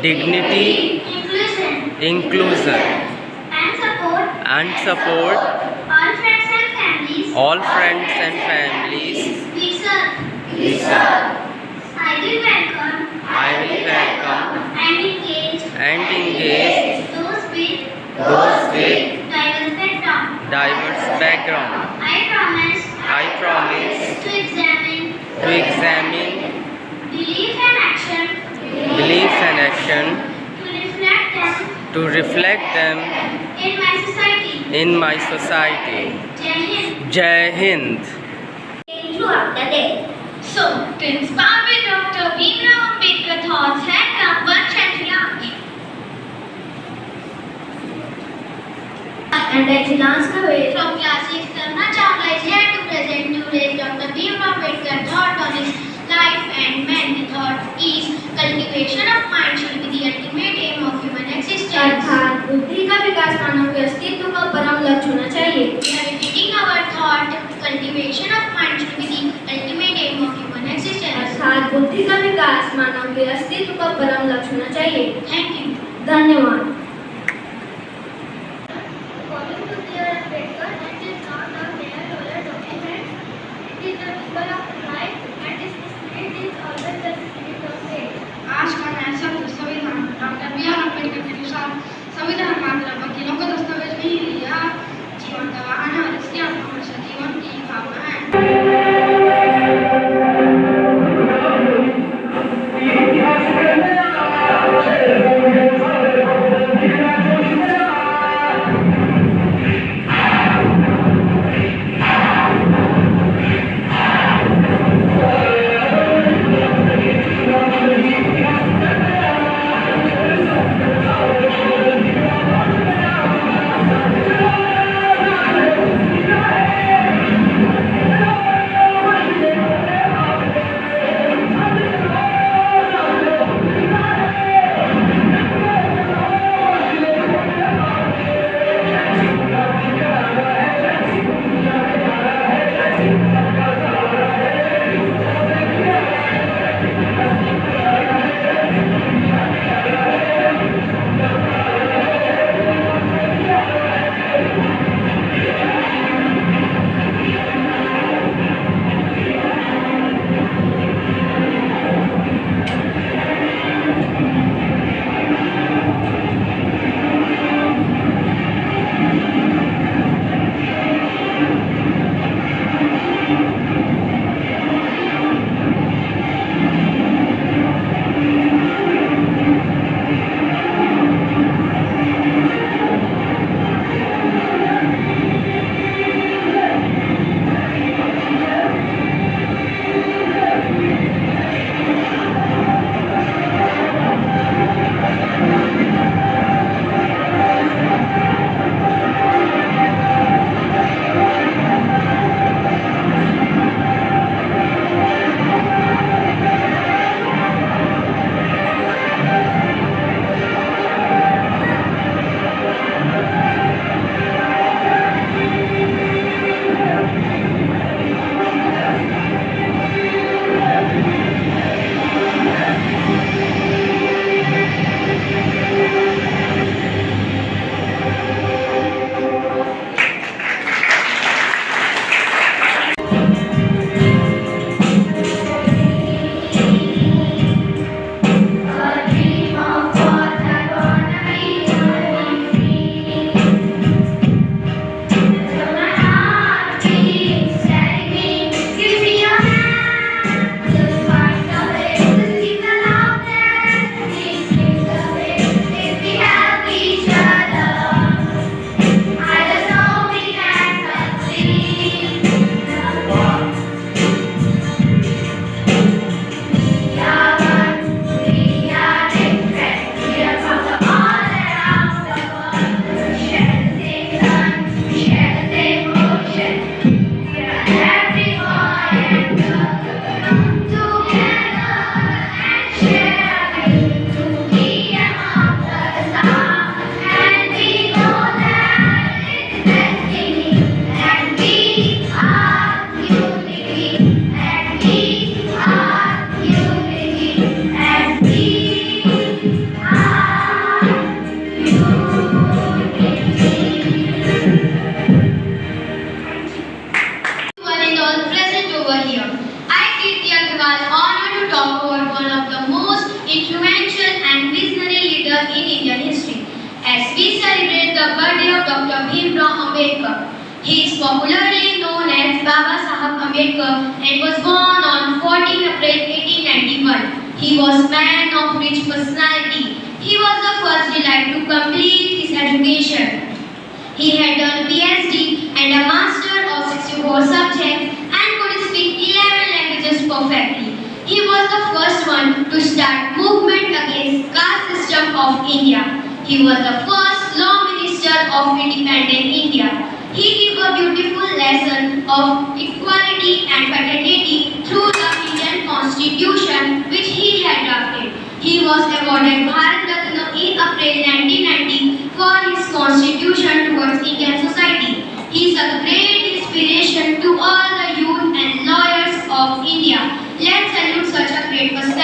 dignity, inclusion, and support all friends and families we serve. I will welcome and engage those with diverse background. I promise to examine beliefs and action to reflect them in my society. Jai Hind. Throughout the day. So, to inspire with Dr. Ambedkar thoughts had come one chanty lunch. And as he launched away from class 6, Sarna Chawla is here to present today's Dr. Ambedkar thought on his life and man. The thought is cultivation of mind should be the ultimate aim of human existence. अर्थात बुद्धि का विकास मानव के अस्तित्व का परम लक्ष्य होना चाहिए. We are repeating our thought. Cultivation of mind should be the ultimate aim of human existence. अर्थात बुद्धि का विकास मानव के अस्तित्व का परम लक्ष्य होना चाहिए. Thank you. धन्यवाद. आज का नया शब्द संविधान. डॉक्टर बी आर अम्बेडकर के अनुसार संविधान मात्र वकीलों का दस्तावेज नहीं है, यह जीवन का वाहन है और इसके हमेशा जीवन की भावना है. Dr. Bhimrao Ambedkar. He is popularly known as Baba Sahab Ambedkar and was born on 14 April 1891. He was a man of rich personality. He was the first delight to complete his education. He had done PhD and a Master of 64 subjects and could speak 11 languages perfectly. He was the first one to start movement against caste system of India. He was the first law minister of independent India. He gave a beautiful lesson of equality and fraternity through the Indian Constitution which he had drafted. He was awarded Bharat Ratna in April 1990 for his contribution towards Indian society. He is a great inspiration to all the youth and lawyers of India. Let's salute such a great person.